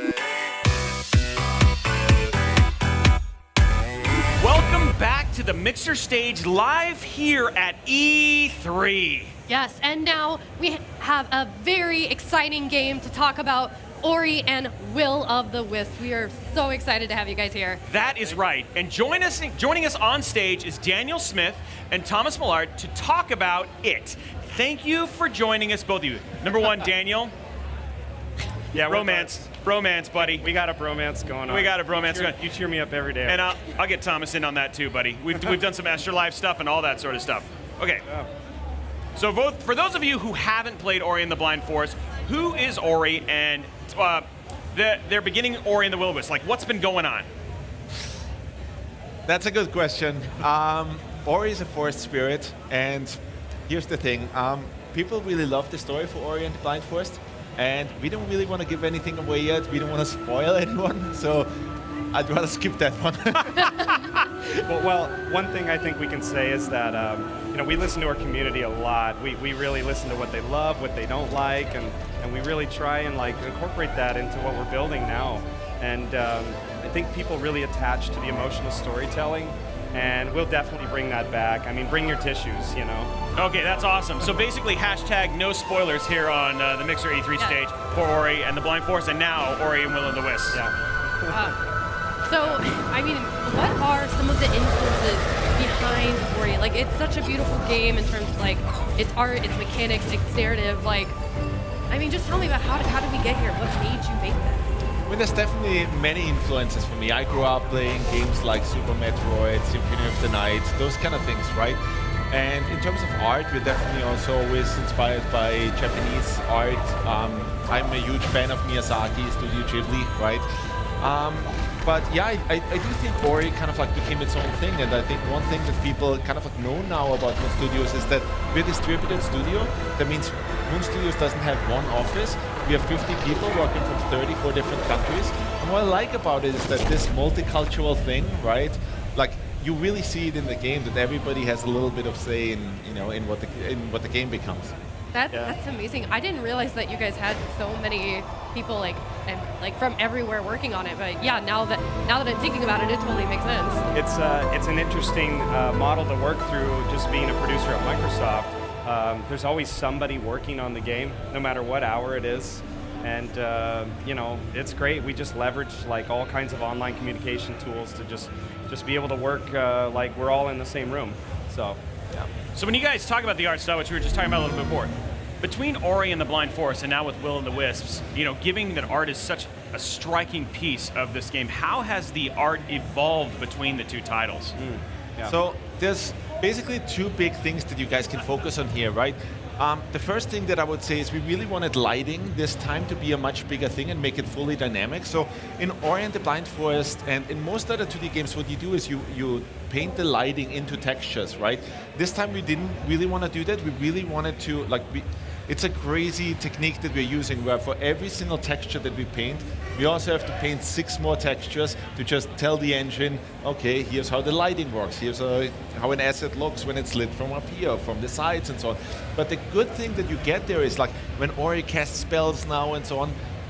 Welcome back to the Mixer stage live here at E3. Yes, and now we have a very exciting game to talk about, Ori and Will of the Wisps. We are so excited to have you guys here. That is right. And joining us on stage is Daniel Smith and Thomas Millard to talk about it. Thank you for joining us, both of you. Number one, Daniel. Yeah, Bromance, buddy. We got a bromance going on. We got a bromance going. You cheer me up every day. And I'll get Thomas in on that too, buddy. We've done some Extra Life stuff and all that sort of stuff. Okay. So for those of you who haven't played Ori and the Blind Forest, who is Ori and they're beginning Ori and the Will of the Wisps? Like, what's been going on? That's a good question. Ori is a forest spirit, and here's the thing. People really love the story for Ori and the Blind Forest, and we don't really want to give anything away yet. We don't want to spoil anyone, so I'd rather skip that one. well, one thing I think we can say is that we listen to our community a lot. We really listen to what they love, what they don't like, and we really try and incorporate that into what we're building now. And I think people really attach to the emotional storytelling, and we'll definitely bring that back. I mean, bring your tissues, Okay, that's awesome. So basically, hashtag no spoilers here on the Mixer E3 stage for Ori and the Blind Forest, and now Ori and Will of the Wisps. Yeah. So, I mean, what are some of the influences behind Ori? Like, it's such a beautiful game in terms of its art, its mechanics, its narrative. I mean, just tell me about how did we get here? What made you make this? I mean, there's definitely many influences for me. I grew up playing games like Super Metroid, Symphony of the Night, those kind of things, right? And in terms of art, we're definitely also always inspired by Japanese art. I'm a huge fan of Miyazaki, Studio Ghibli, right? But yeah, I do think Ori kind of became its own thing, and I think one thing that people kind of know now about Moon Studios is that we're a distributed studio. That means Moon Studios doesn't have one office. We have 50 people working from 34 different countries. And what I like about it is that this multicultural thing, right? You really see it in the game that everybody has a little bit of say in what the game becomes. That's amazing. I didn't realize that you guys had so many people from everywhere working on it. But yeah, now that I'm thinking about it, it totally makes sense. It's an interesting model to work through. Just being a producer at Microsoft, there's always somebody working on the game, no matter what hour it is. And it's great. We just leverage all kinds of online communication tools to just be able to work like we're all in the same room. So. Yeah. So when you guys talk about the art style, which we were just talking about a little bit before, between Ori and the Blind Forest and now with Will and the Wisps, given that art is such a striking piece of this game, how has the art evolved between the two titles? Yeah. So there's basically two big things that you guys can focus on here, right? The first thing that I would say is we really wanted lighting this time to be a much bigger thing and make it fully dynamic. So in Ori and the Blind Forest and in most other 2D games, what you do is you paint the lighting into textures, right? This time we didn't really want to do that. We really wanted to, it's a crazy technique that we're using where for every single texture that we paint, we also have to paint 6 more textures to just tell the engine, okay, here's how the lighting works, here's how an asset looks when it's lit from up here, from the sides and so on. But the good thing that you get there is when Ori casts spells now and so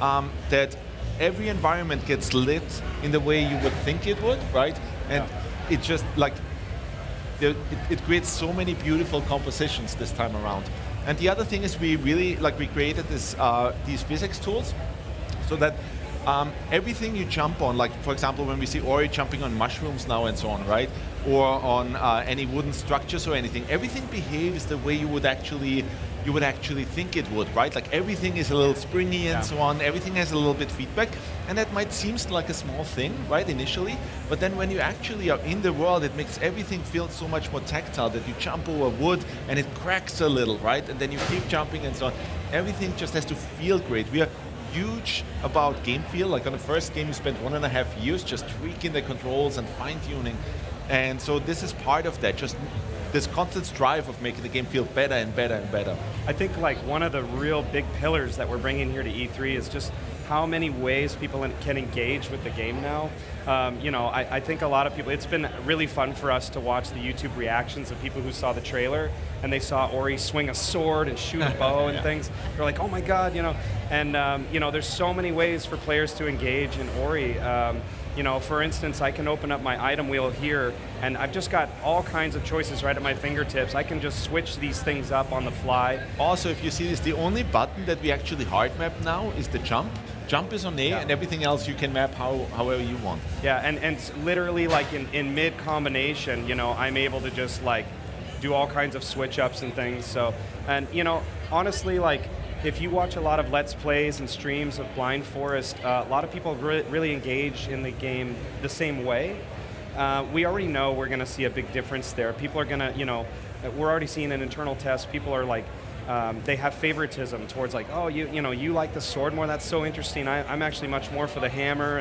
on, that every environment gets lit in the way you would think it would, right? And it just it creates so many beautiful compositions this time around. And the other thing is we really we created these physics tools so that everything you jump on, for example when we see Ori jumping on mushrooms now and so on, right? Or on any wooden structures or anything, everything behaves the way you would actually think it would, right? Everything is a little springy and so on, everything has a little bit feedback, and that might seem like a small thing, right, initially, but then when you actually are in the world, it makes everything feel so much more tactile that you jump over wood and it cracks a little, right? And then you keep jumping and so on. Everything just has to feel great. We are huge about game feel. On the first game, we spent 1.5 years just tweaking the controls and fine-tuning. And so this is part of that, just this constant strive of making the game feel better and better and better. I think one of the real big pillars that we're bringing here to E3 is just how many ways people can engage with the game now. I think a lot of people, it's been really fun for us to watch the YouTube reactions of people who saw the trailer and they saw Ori swing a sword and shoot a bow and things. They're like, oh my God, and there's so many ways for players to engage in Ori. For instance, I can open up my item wheel here, and I've just got all kinds of choices right at my fingertips. I can just switch these things up on the fly. Also, if you see this, the only button that we actually hard map now is the jump. Jump is on A, and everything else you can map however you want. Yeah, and literally like in mid combination, I'm able to just like do all kinds of switch ups and things. So, and honestly, like, if you watch a lot of Let's Plays and streams of Blind Forest, a lot of people really engage in the game the same way. We already know we're going to see a big difference there. People are going to, we're already seeing an internal test. People are like, they have favoritism towards like, oh, you like the sword more. That's so interesting. I'm actually much more for the hammer,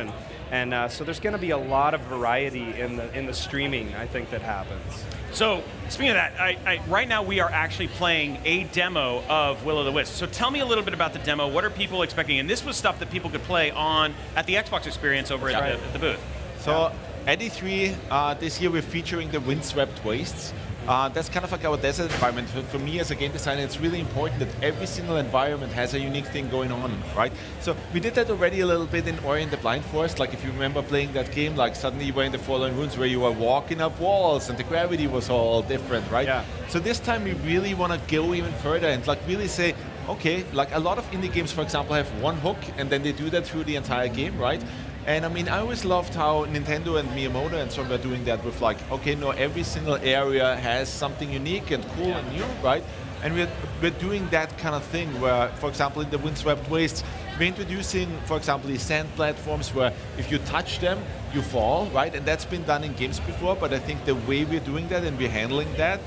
and so there's going to be a lot of variety in the streaming, I think, that happens. So, speaking of that, right now we are actually playing a demo of Will of the Wisps. So tell me a little bit about the demo. What are people expecting? And this was stuff that people could play at the Xbox experience over at the booth. So at E3 this year we're featuring the Windswept Wastes. That's kind of like our desert environment. For me as a game designer, it's really important that every single environment has a unique thing going on, right? So we did that already a little bit in Ori and the Blind Forest. Like if you remember playing that game, like suddenly you were in the Forlorn Ruins where you were walking up walls and the gravity was all different, right? Yeah. So this time we really want to go even further and like really say, okay, like a lot of indie games, for example, have one hook and then they do that through the entire game, right? And I mean, I always loved how Nintendo and Miyamoto and so on were doing that with like, okay, no, every single area has something unique and cool and new, right? And we're doing that kind of thing where, for example, in the Windswept Wastes, we're introducing, for example, these sand platforms where if you touch them, you fall, right? And that's been done in games before, but I think the way we're doing that and we're handling that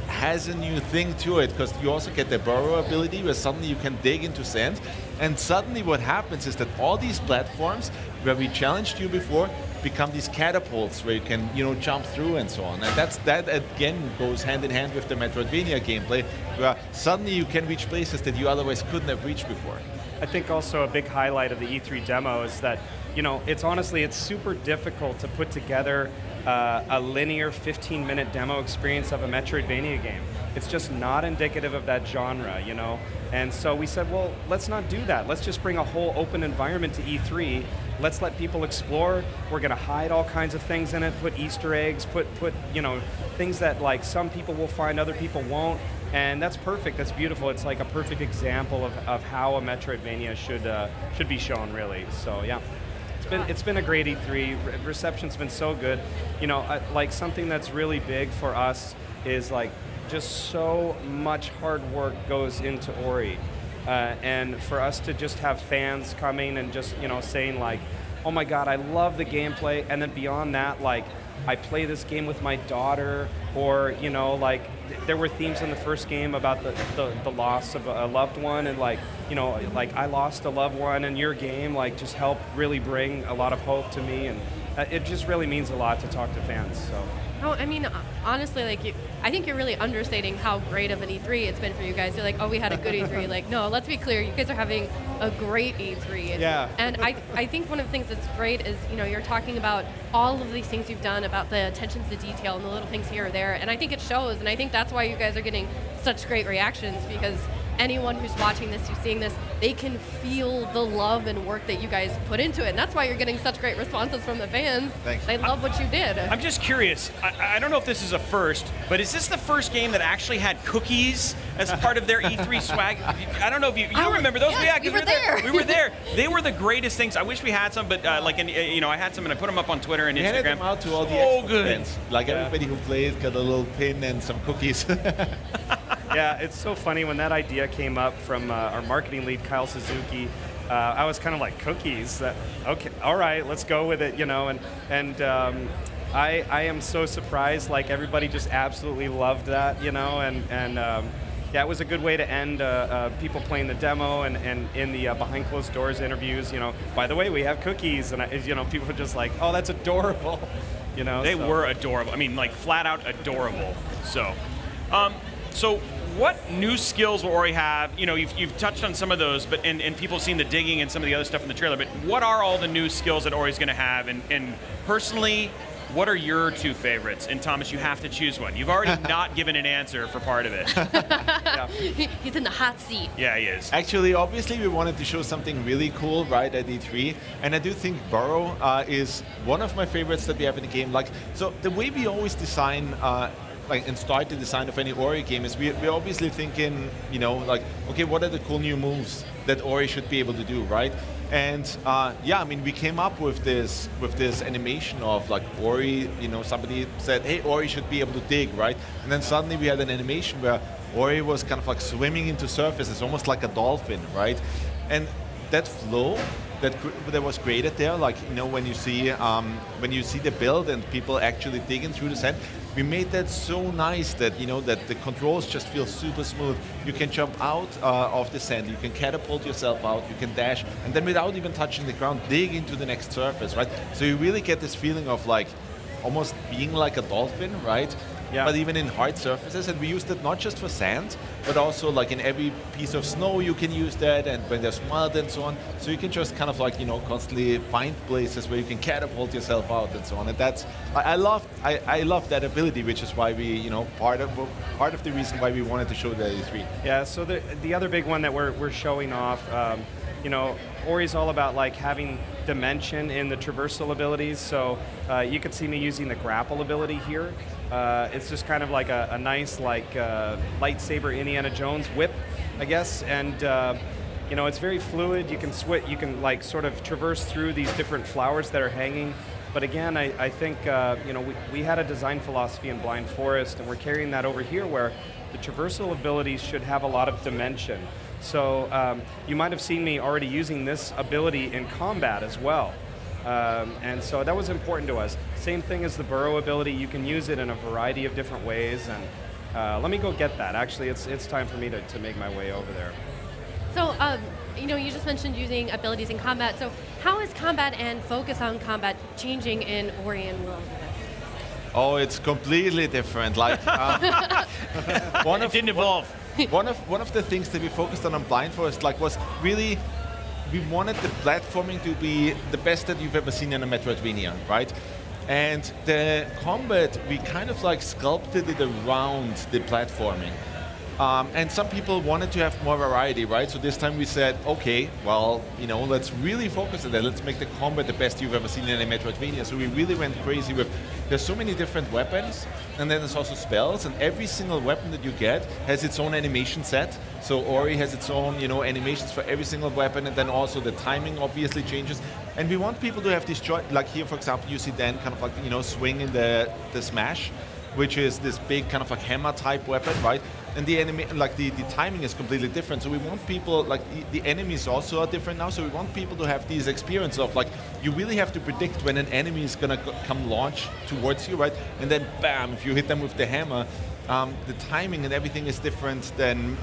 has a new thing to it, because you also get the burrow ability where suddenly you can dig into sand, and suddenly what happens is that all these platforms where we challenged you before become these catapults where you can jump through and so on. And that again goes hand in hand with the Metroidvania gameplay, where suddenly you can reach places that you otherwise couldn't have reached before. I think also a big highlight of the E3 demo is that it's super difficult to put together a linear 15-minute demo experience of a Metroidvania game. It's just not indicative of that genre, And so we said, well, let's not do that. Let's just bring a whole open environment to E3. Let's let people explore. We're going to hide all kinds of things in it, put Easter eggs, put things that like some people will find, other people won't. And that's perfect. That's beautiful. It's like a perfect example of how a Metroidvania should be shown, really. So yeah. It's been a great E3. Reception's been so good. Like something that's really big for us is like just so much hard work goes into Ori, and for us to just have fans coming and just saying like, oh my God, I love the gameplay, and then beyond that, like I play this game with my daughter, or like there were themes in the first game about the loss of a loved one, and like like I lost a loved one, and your game like just helped really bring a lot of hope to me, and it just really means a lot to talk to fans. So. Oh, I mean, honestly, like I think you're really understating how great of an E3 it's been for you guys. You're like, oh, we had a good E3. Like, no, let's be clear, you guys are having a great E3. Yeah. And I think one of the things that's great is, you're talking about all of these things you've done, about the attention to detail and the little things here or there, and I think it shows, and I think that's why you guys are getting such great reactions, because anyone who's watching this, who's seeing this, they can feel the love and work that you guys put into it. And that's why you're getting such great responses from the fans. Thanks. They love what you did. I'm just curious. I don't know if this is a first, but is this the first game that actually had cookies as part of their E3 swag? I don't know if you remember those. Yes, we were there. We were there. They were the greatest things. I wish we had some, but I had some and I put them up on Twitter and Instagram. Handed them out to all the Xbox fans. Like everybody who played got a little pin and some cookies. Yeah, it's so funny when that idea came up from our marketing lead, Kyle Suzuki. I was kind of like, cookies? Okay, all right, let's go with it, and I am so surprised. Like everybody just absolutely loved that, yeah, it was a good way to end people playing the demo and in the behind closed doors interviews. By the way, we have cookies, and people were just like, oh, that's adorable. They were adorable. I mean, like flat out adorable. So what new skills will Ori have? You know, you've touched on some of those, but and people have seen the digging and some of the other stuff in the trailer. But what are all the new skills that Ori's going to have? And personally, what are your two favorites? And Thomas, you have to choose one. You've already not given an answer for part of it. He's in the hot seat. Yeah, he is. Actually, obviously, we wanted to show something really cool right at E3, and I do think Burrow is one of my favorites that we have in the game. Like, so the way we always design. And start the design of any Ori game is we're obviously thinking, you know, like, okay, what are the cool new moves that Ori should be able to do, right? And yeah, I mean, we came up with this animation of like Ori, you know, somebody said, hey, Ori should be able to dig, right? And then suddenly we had an animation where Ori was kind of like swimming into surfaces, almost like a dolphin, right? And that flow that was created there, like, you know, when you see the build and people actually digging through the sand, we made that so nice that, you know, that the controls just feel super smooth. You can jump out of the sand, you can catapult yourself out, you can dash, and then without even touching the ground, dig into the next surface, right? So you really get this feeling of like almost being like a dolphin, right? Yeah. But even in hard surfaces, and we used it not just for sand, but also like in every piece of snow you can use that, and when there's mud and so on. So you can just kind of like, you know, constantly find places where you can catapult yourself out and so on. And that's, I love that ability, which is why we, you know, part of the reason why we wanted to show the E3. Yeah, so the other big one that we're showing off, you know, Ori's all about like having dimension in the traversal abilities. So you could see me using the grapple ability here. It's just kind of like a nice like lightsaber Indiana Jones whip, I guess. And you know, it's very fluid. You can like sort of traverse through these different flowers that are hanging. But again, I think you know, we had a design philosophy in Blind Forest, and we're carrying that over here, where the traversal abilities should have a lot of dimension. So you might have seen me already using this ability in combat as well. And so that was important to us. Same thing as the burrow ability. You can use it in a variety of different ways. And let me go get that. Actually, it's time for me to make my way over there. So, you know, you just mentioned using abilities in combat. So how is combat and focus on combat changing in Ori and Will of the Wisps? Oh, it's completely different. Like It didn't evolve. One of the things that we focused on Blind Forest was really, we wanted the platforming to be the best that you've ever seen in a Metroidvania, right? And the combat, we kind of like sculpted it around the platforming. And some people wanted to have more variety, right? So this time we said, okay, well, you know, let's really focus on that. Let's make the combat the best you've ever seen in a Metroidvania. So we really went crazy with, there's so many different weapons, and then there's also spells, and every single weapon that you get has its own animation set. So Ori has its own, you know, animations for every single weapon, and then also the timing obviously changes. And we want people to have this joy, like here, for example, you see Dan kind of like, you know, swinging the smash, which is this big kind of like hammer type weapon, right? And the timing is completely different. So we want people, like the enemies also are different now. So we want people to have these experience of like, you really have to predict when an enemy is gonna come launch towards you, right? And then bam, if you hit them with the hammer, the timing and everything is different than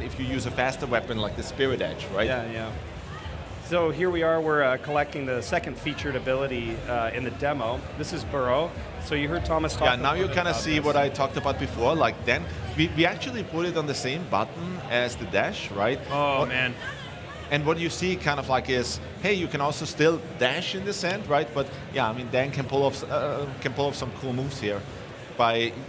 if you use a faster weapon like the Spirit Edge, right? Yeah. So here we are, we're collecting the second featured ability in the demo. This is Burrow. So you heard Thomas talk about. Yeah, now you kind of see what I talked about before. Like then, we actually put it on the same button as the dash, right? Oh, man. And what you see kind of like is, hey, you can also still dash in the sand, right? But yeah, I mean, Dan can pull off some cool moves here.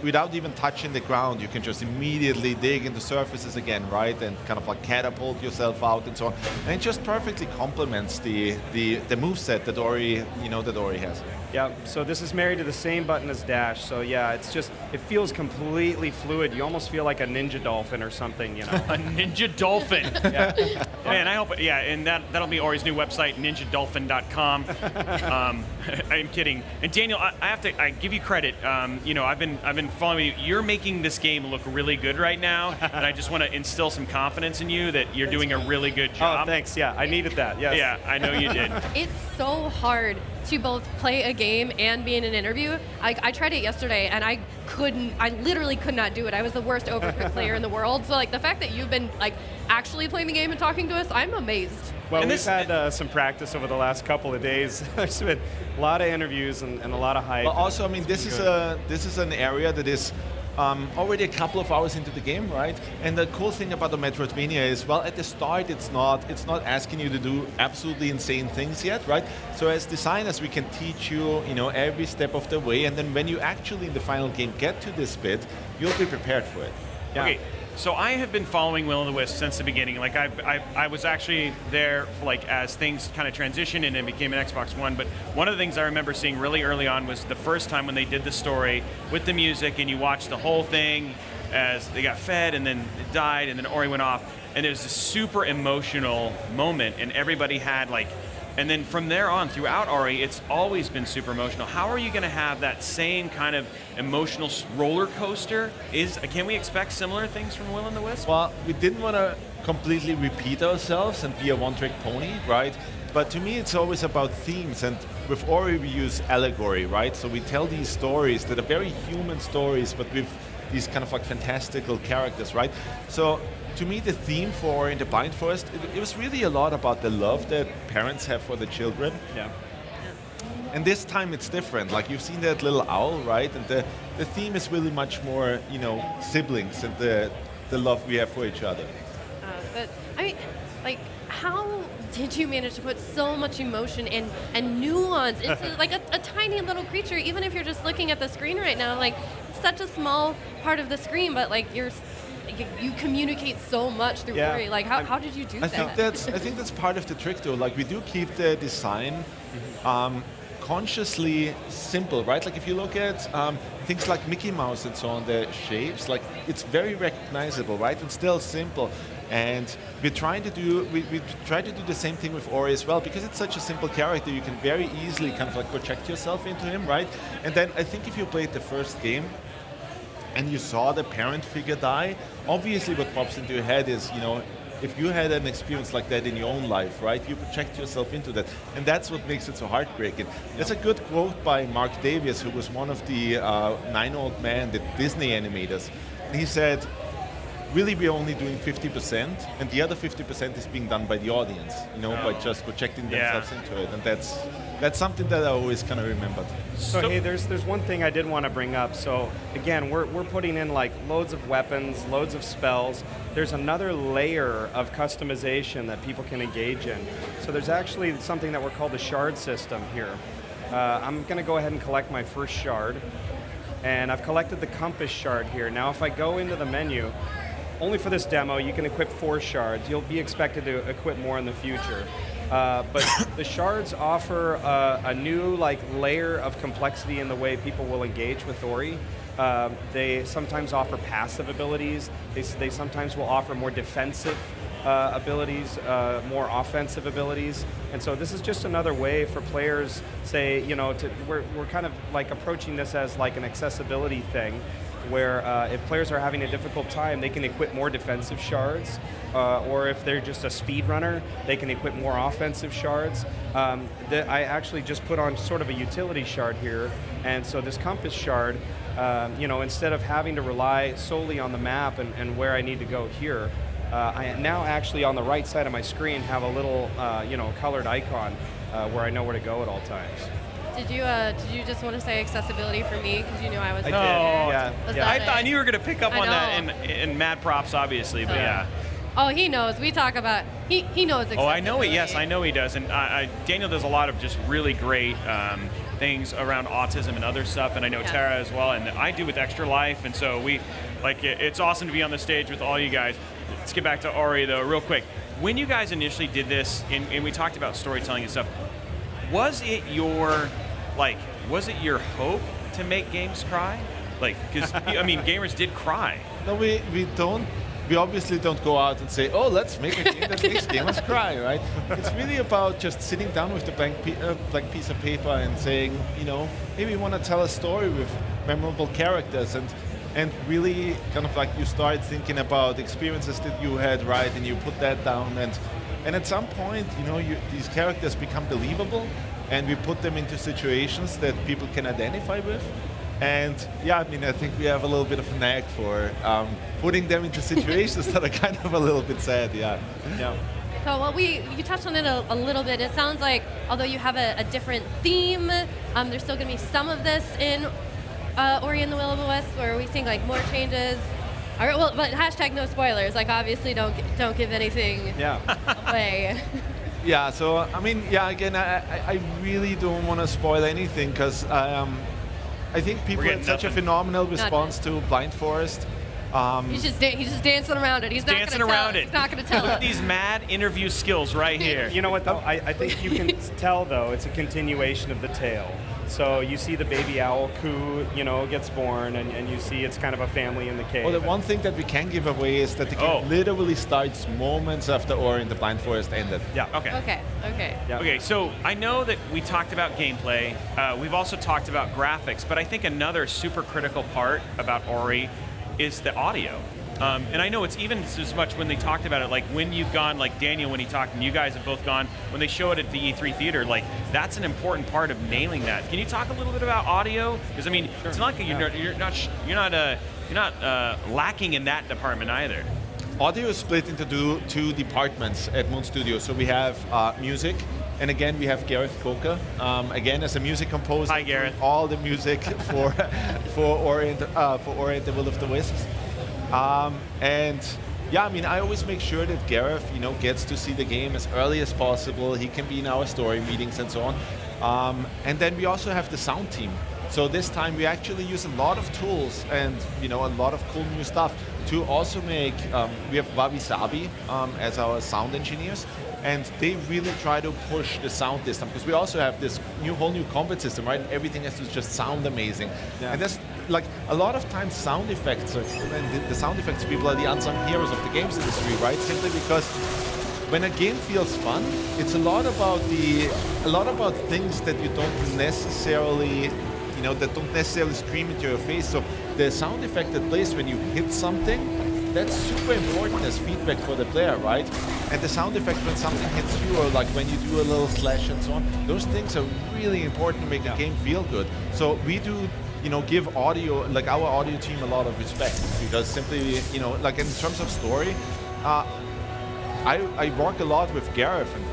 Without even touching the ground, you can just immediately dig into surfaces again, right? And kind of like catapult yourself out and so on. And it just perfectly complements the moveset that Ori has. Yeah, so this is married to the same button as dash. So yeah, it feels completely fluid. You almost feel like a ninja dolphin or something, you know. A ninja dolphin. Yeah. Man, I hope, yeah, and that'll be Ori's new website, ninjadolphin.com. I'm kidding. And Daniel, I give you credit. You know, I've been following you. You're making this game look really good right now, and I just want to instill some confidence in you that you're doing a really good job. Oh, thanks. Yeah, I needed that. Yes. Yeah, I know you did. It's so hard to both play a game and be in an interview. I tried it yesterday, and I literally could not do it. I was the worst Overcooked player in the world. So like the fact that you've been like actually playing the game and talking to us, I'm amazed. Well, And we've this- had some practice over the last couple of days. There's been a lot of interviews and a lot of hype. But also, I mean, this is an area that is already a couple of hours into the game, right? And the cool thing about the Metroidvania is, well, at the start, it's not asking you to do absolutely insane things yet, right? So as designers, we can teach you, every step of the way, and then when you actually in the final game get to this bit, you'll be prepared for it. Yeah. Okay, so I have been following Will of the Wisps since the beginning. Like I was actually there like as things kind of transitioned and it became an Xbox One. But one of the things I remember seeing really early on was the first time when they did the story with the music and you watched the whole thing as they got fed and then it died and then Ori went off. And it was a super emotional moment and everybody had like, and then from there on, throughout Ori, it's always been super emotional. How are you going to have that same kind of emotional roller coaster? Can we expect similar things from Will and the Wisp? Well, we didn't want to completely repeat ourselves and be a one-trick pony, right? But to me, it's always about themes, and with Ori, we use allegory, right? So we tell these stories that are very human stories, but with these kind of like fantastical characters, right? So to me, the theme for Ori and the Blind Forest, it was really a lot about the love that parents have for the children. Yeah. And this time it's different. Like you've seen that little owl, right? And the theme is really much more, siblings and the love we have for each other. But I mean, like, how did you manage to put so much emotion and nuance into like a tiny little creature? Even if you're just looking at the screen right now, like it's such a small part of the screen, but like you communicate so much through Ori. Like how did you do that? I think that's part of the trick though. Like we do keep the design consciously simple, right? Like if you look at things like Mickey Mouse and so on, the shapes, like it's very recognizable, right? And still simple. And we try to do the same thing with Ori as well, because it's such a simple character, you can very easily kind of like project yourself into him, right? And then I think if you played the first game and you saw the parent figure die, obviously what pops into your head is, if you had an experience like that in your own life, right, you project yourself into that. And that's what makes it so heartbreaking. There's a good quote by Mark Davies, who was one of the 9 old men, the Disney animators. And he said, really we're only doing 50%, and the other 50% is being done by the audience, by just projecting themselves into it. And that's something that I always kind of remembered. So hey, there's one thing I did want to bring up. So again, we're putting in like loads of weapons, loads of spells. There's another layer of customization that people can engage in. So there's actually something that we're called the Shard system here. I'm going to go ahead and collect my first shard, and I've collected the compass shard here. Now if I go into the menu, only for this demo, you can equip 4 shards. You'll be expected to equip more in the future. But the shards offer a new layer of complexity in the way people will engage with Ori. They sometimes offer passive abilities. They sometimes will offer more defensive abilities, more offensive abilities. And so this is just another way for players, say, we're kind of like approaching this as like an accessibility thing, where if players are having a difficult time, they can equip more defensive shards, or if they're just a speed runner, they can equip more offensive shards. I actually just put on sort of a utility shard here, and so this compass shard, instead of having to rely solely on the map and where I need to go here, I now actually on the right side of my screen have a little colored icon where I know where to go at all times. Did you just want to say accessibility for me because you knew I was? I did. Yeah. I knew you were going to pick up on that, and mad props, obviously, but yeah. Oh, he knows. We talk about he knows accessibility. Oh, I know it. Yes, I know he does, and Daniel does a lot of just really great things around autism and other stuff, and I know Tara as well, and I do with Extra Life, and so it's awesome to be on the stage with all you guys. Let's get back to Ori though, real quick. When you guys initially did this, and we talked about storytelling and stuff, was it your hope to make games cry? Because gamers did cry. No, we don't. We obviously don't go out and say, oh, let's make a game that makes gamers cry, right? It's really about just sitting down with the blank piece of paper and saying, maybe we want to tell a story with memorable characters, and really kind of like you start thinking about experiences that you had, right? And you put that down, and at some point, these characters become believable, and we put them into situations that people can identify with. And I think we have a little bit of a knack for putting them into situations that are kind of a little bit sad, yeah. So you touched on it a little bit. It sounds like although you have a different theme, there's still going to be some of this in Ori and the Will of the Wisps, or are we seeing like more changes? All right, well, but hashtag no spoilers. Like, obviously, don't give anything away. Yeah, so I mean, yeah, again, I really don't want to spoil anything because I think people had such a phenomenal response to Blind Forest. He's just dancing around it. He's not dancing gonna around tell, it. He's not going to tell Look us. at these mad interview skills right here. You know what, though? I think you can tell, though, it's a continuation of the tale. So you see the baby owl Ku, gets born, and you see it's kind of a family in the cave. Well, the one thing that we can give away is that the game literally starts moments after Ori and the Blind Forest ended. Yeah. Okay. Yeah. Okay, so I know that we talked about gameplay. We've also talked about graphics, but I think another super critical part about Ori is the audio. And I know it's even as much when they talked about it, like when you've gone, like Daniel when he talked, and you guys have both gone, when they show it at the E3 theater, like that's an important part of nailing that. Can you talk a little bit about audio? Because I mean, it's not like you're not lacking in that department either. Audio is split into two departments at Moon Studio. So we have music, and again we have Gareth Coker. Again, as a music composer, Hi, Gareth. All the music for Ori and the Will of the Wisps. And yeah, I mean, I always make sure that Gareth, gets to see the game as early as possible. He can be in our story meetings and so on. And then we also have the sound team. So this time we actually use a lot of tools and a lot of cool new stuff to also make. We have Wabi Sabi as our sound engineers, and they really try to push the sound system because we also have this whole new combat system, right? Everything has to just sound amazing, and that's like a lot of times sound effects. The sound effects people are the unsung heroes of the games industry, right? Simply because when a game feels fun, it's a lot about things that you don't necessarily. That don't necessarily scream into your face. So the sound effect that plays when you hit something, that's super important as feedback for the player, right? And the sound effect when something hits you, or like when you do a little slash and so on, those things are really important to make a game feel good. So we do, give audio, like our audio team, a lot of respect because simply, like in terms of story, I work a lot with Gareth and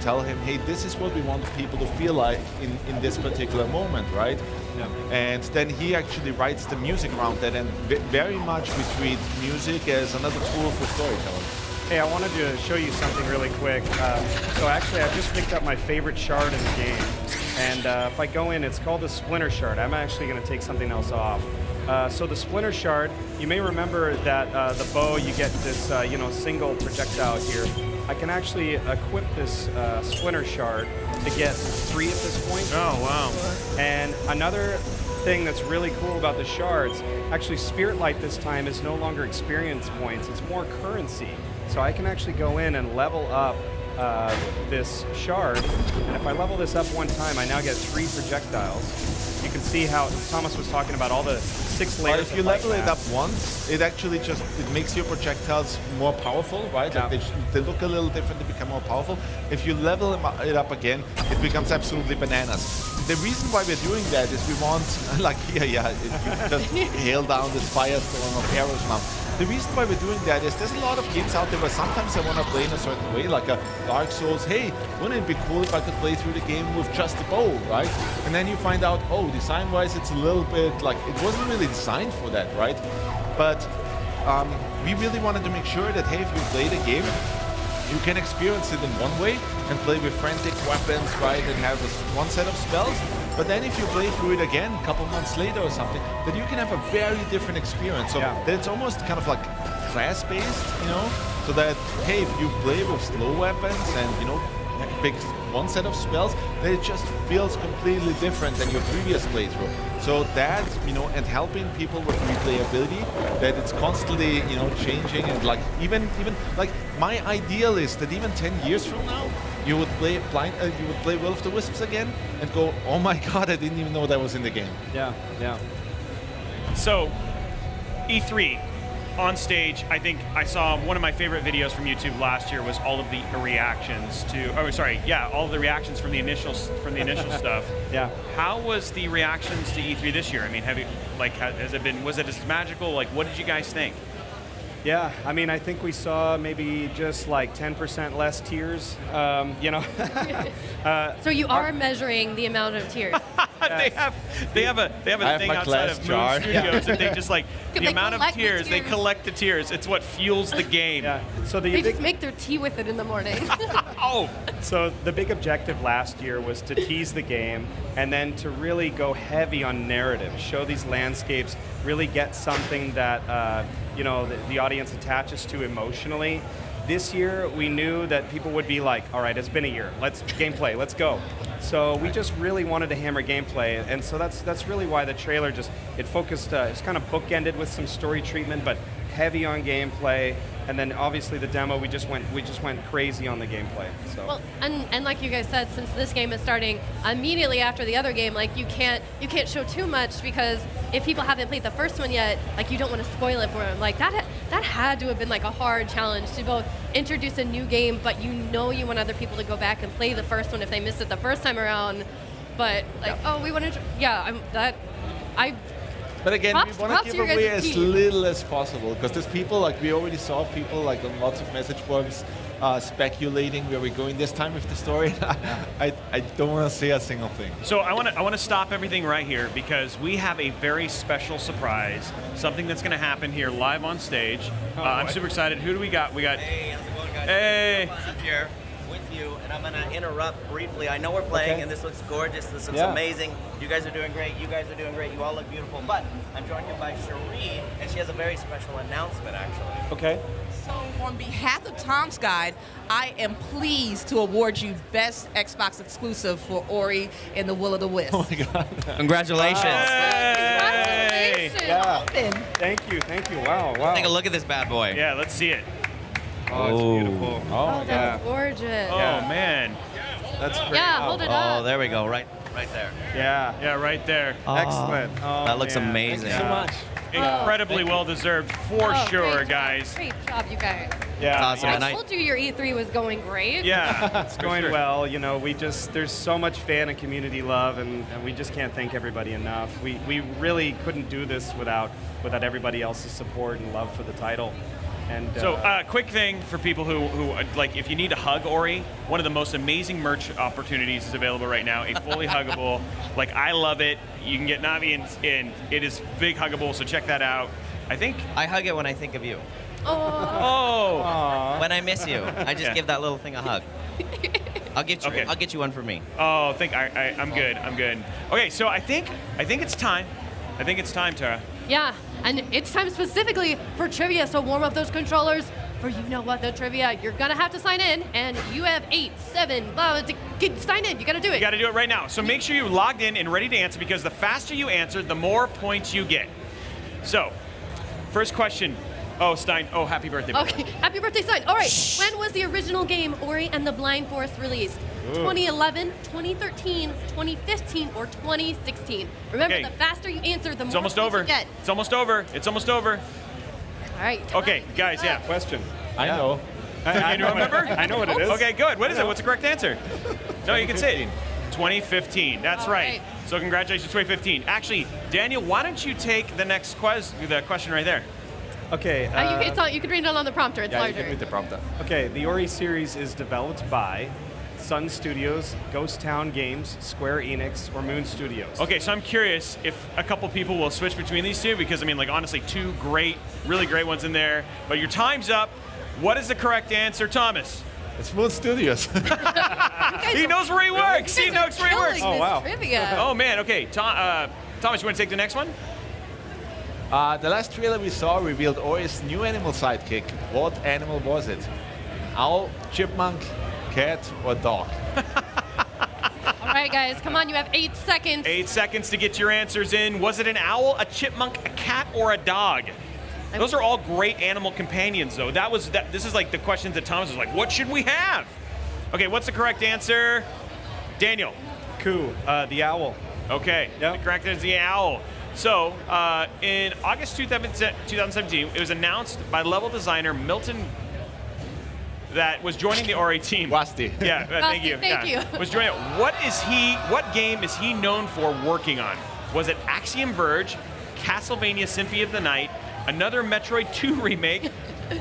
tell him, hey, this is what we want people to feel like in this particular moment, right? Yeah. And then he actually writes the music around that, and very much we treat music as another tool for storytelling. Hey, I wanted to show you something really quick. So actually, I just picked up my favorite shard in the game, and if I go in, it's called the Splinter Shard. I'm actually going to take something else off. So the Splinter Shard, you may remember that the bow, you get this single projectile here. I can actually equip this Splinter Shard to get 3 at this point. Oh, wow. And another thing that's really cool about the shards, actually Spirit Light this time is no longer experience points, it's more currency. So I can actually go in and level up this shard, and if I level this up one time, I now get 3 projectiles. You can see how Thomas was talking about all the 6 layers. If you level it up once, it actually it makes your projectiles more powerful, right? Yeah. Like they look a little different, they become more powerful. If you level it up again, it becomes absolutely bananas. The reason why we're doing that is we want, like here, you just hail down this firestorm of arrows now. The reason why we're doing that is there's a lot of games out there where sometimes I want to play in a certain way, like a Dark Souls. Hey, wouldn't it be cool if I could play through the game with just a bow, right? And then you find out, oh, design-wise, it's a little bit like it wasn't really designed for that, right? But we really wanted to make sure that, hey, if you play the game, you can experience it in one way and play with frantic weapons, right, and have one set of spells. But then if you play through it again a couple months later or something, then you can have a very different experience. So that it's almost kind of like class-based, so that, hey, if you play with slow weapons and, pick one set of spells, then it just feels completely different than your previous playthrough. So that, and helping people with replayability, that it's constantly, changing, and like even like my ideal is that even 10 years from now, you would play Will of the Wisps again and go, oh my god, I didn't even know that was in the game. Yeah. So, E3, on stage, I think I saw one of my favorite videos from YouTube last year was all of the reactions to, all of the reactions from the initial stuff. Yeah. How was the reactions to E3 this year? I mean, was it as magical? Like, what did you guys think? Yeah, I mean, I think we saw maybe just like 10% less tears, So you are measuring the amount of tears. they have a I have thing my outside glass of jar. Moon Studios that they just like the They amount of collect the tears they tears. collect the tears. It's what fuels the game. Yeah. So the They big, just make their tea with it in the morning. Oh, so the big objective last year was to tease the game and then to really go heavy on narrative, show these landscapes, really get something that the audience attaches to emotionally. This year, we knew that people would be like, all right, it's been a year. Let's gameplay, let's go. So we just really wanted to hammer gameplay, and so that's really why the trailer it focused, it's kind of bookended with some story treatment, but heavy on gameplay. And then obviously the demo, we just went crazy on the gameplay. So. Well, and like you guys said, since this game is starting immediately after the other game, like you can't show too much, because if people haven't played the first one yet, like you don't want to spoil it for them. Like that had to have been like a hard challenge to both introduce a new game, but you want other people to go back and play the first one if they missed it the first time around. But like, we want to, But again, Props- we want props to to give your away guys' as team. little as possible, because there's people, like we already saw people like on lots of message boards speculating where we're going this time with the story. I don't want to say a single thing. so I want to stop everything right here because we have a very special surprise, something that's going to happen here live on stage. I'm super excited. Who do we got? We got. Hey, how's it going, guys? Hey. I'm here with you, and I'm gonna interrupt briefly. I know we're playing, Okay. and this looks gorgeous. This looks Yeah. amazing. You guys are doing great. You guys are doing great. You all look beautiful. But I'm joined here by Cherie, and she has a very special announcement, actually. Okay. So on behalf of Tom's Guide, I am pleased to award you Best Xbox Exclusive for Ori and the Will of the Wisps. Oh my god. Congratulations. Hey. congratulations. Yeah. Open. Thank you. Wow. Take a look at this bad boy. Yeah, let's see it. Oh, it's beautiful. Oh, that's yeah. gorgeous. Oh man. That's great. Yeah, hold it Oh, up. there we go. Right there. Yeah. Yeah, right there. Excellent. Oh, That looks man. amazing. Thank you so much. Incredibly well deserved for Oh, sure, great job. guys. Great job, you guys. Yeah. That's awesome. I And told you your E3 was going great. Yeah, It's going well. There's so much fan and community love, and we just can't thank everybody enough. We really couldn't do this without everybody else's support and love for the title. And So, quick thing for people who like, if you need to hug Ori, one of the most amazing merch opportunities is available right now. A fully huggable, like I love it. You can get Navi in. It is big huggable, so check that out. I think. I hug it when I think of you. Oh, Oh, When I miss you, I just Yeah. give that little thing a hug. I'll get you. Okay. I'll get you one for me. oh, I'm good. I'm good. Okay, so I think it's time. I think it's time, Tara. yeah. And it's time specifically for trivia, so warm up those controllers for the trivia. You're gonna have to sign in, and you have 8, 7, blah, sign in. You gotta do it. You got to do it right now. So make sure you're logged in and ready to answer, because the faster you answer, the more points you get. So, first question. Oh, Stein. Oh, happy birthday. by the way. Okay, happy birthday, Stein. All right, when was the original game Ori and the Blind Forest released? 2011, 2013, 2015, or 2016? Remember, Okay. the faster you answer, the It's more almost points over. you get. It's almost over. It's almost over. All right. Okay, guys, yeah. question. I know. I You remember? I know what it is. Okay, good. What is it? What's the correct answer? No, you can say it. 2015. That's All right. right. So congratulations, 2015. Actually, Daniel, why don't you take the next the question right there? Okay. You can read it on the prompter. It's Yeah, you larger. can read the prompter. Okay, the Ori series is developed by Sun Studios, Ghost Town Games, Square Enix, or Moon Studios. Okay, so I'm curious if a couple people will switch between these two, because I mean, like, honestly, two really great ones in there. But your time's up. What is the correct answer, Thomas? It's Moon Studios. He knows where he works. He You guys are knows where he works. killing Oh, wow. this trivia. Oh man. Okay, Thomas, you want to take the next one? The last trailer we saw revealed Ori's new animal sidekick. What animal was it? Owl, chipmunk, cat, or dog? All right, guys, come on. You have 8 seconds. 8 seconds to get your answers in. Was it an owl, a chipmunk, a cat, or a dog? Those are all great animal companions, though. This is like the questions that Thomas was like, what should we have? Okay, what's the correct answer? Daniel. Coup, the owl. Okay, Yep. the correct answer is the owl. So, in August 2017, it was announced by level designer Milton that was joining the Ori team. Rusty. Yeah, thank you. Thank yeah. you. Was joining. What game is he known for working on? Was it Axiom Verge, Castlevania Symphony of the Night, another Metroid 2 remake,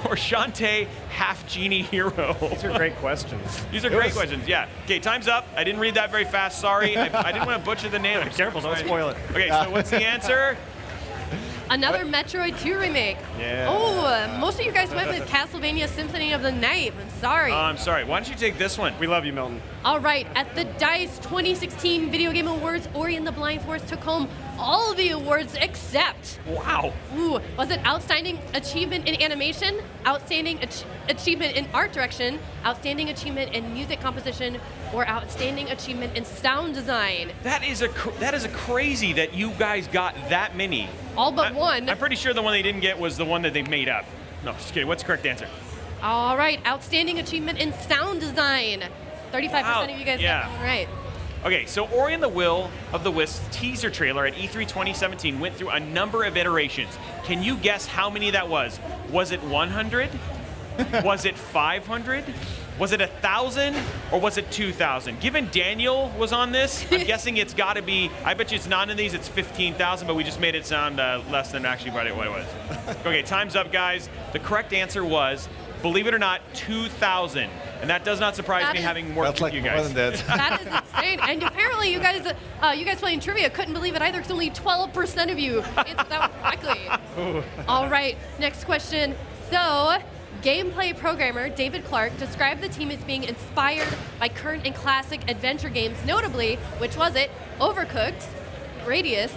or Shantae half genie hero? These are great questions. These are great questions, yeah. Okay, time's up. I didn't read that very fast, sorry. I didn't want to butcher the name. Careful, don't spoil it. Okay, so what's the answer? Another Metroid 2 remake. Yeah. Oh, most of you guys went with Castlevania Symphony of the Night. I'm sorry. I'm sorry. Why don't you take this one? We love you, Milton. All right, at the DICE 2016 Video Game Awards, Ori and the Blind Forest took home all of the awards except, Wow. ooh, was it Outstanding Achievement in Animation, Outstanding Achievement in Art Direction, Outstanding Achievement in Music Composition, or Outstanding Achievement in Sound Design? That is a crazy that you guys got that many. All but one. I'm pretty sure the one they didn't get was the one that they made up. No, just kidding. What's the correct answer? All right, Outstanding Achievement in Sound Design. 35% of you guys Yeah. got that one right. Okay, so Ori and the Will of the Wisps teaser trailer at E3 2017 went through a number of iterations. Can you guess how many that was? Was it 100? Was it 500? Was it 1,000? Or was it 2,000? Given Daniel was on this, I'm guessing it's got to be, I bet you it's not in these, it's 15,000, but we just made it sound less than actually what it was. Okay, time's up, guys. The correct answer was, believe it or not, 2,000. And that does not surprise That me is- having worked That's like with you more guys. than that. That is insane. And apparently you guys playing trivia couldn't believe it either because only 12% of you answered that one correctly. All right, next question. So, gameplay programmer David Clark described the team as being inspired by current and classic adventure games, notably, which was it, Overcooked, Gradius,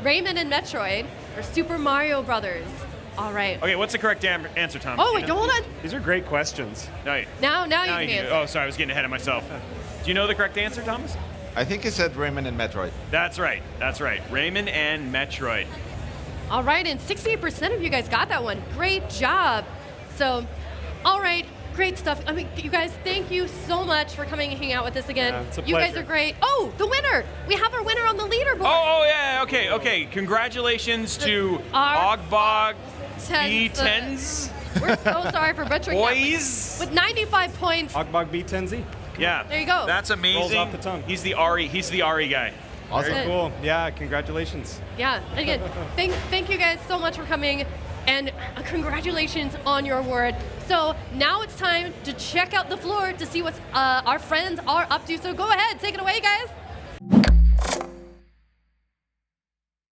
Rayman and Metroid, or Super Mario Brothers. All right. Okay, what's the correct answer, Tom? Oh, wait, hold on. These are great questions. No, Now now you can you do. answer. Oh, sorry, I was getting ahead of myself. Do you know the correct answer, Thomas? I think it said Rayman and Metroid. That's right. That's right. Rayman and Metroid. All right, and 68% of you guys got that one. Great job. So, all right, great stuff. I mean, you guys, thank you so much for coming and hanging out with us again. Yeah, it's a you guys pleasure. are great. Oh, the winner! We have our winner on the leaderboard. Oh, yeah. Okay. Congratulations to Our- Ogbog Tens, B10s. We're so sorry for butchering that. Boys. With 95 points. Ogbog B10Z. Yeah. There you go. That's amazing. Rolls off the tongue. He's the Ari guy. Awesome. Good. Cool. Yeah, congratulations. Yeah, and again, thank you guys so much for coming, and congratulations on your award. So now it's time to check out the floor to see what our friends are up to. So go ahead, take it away, guys.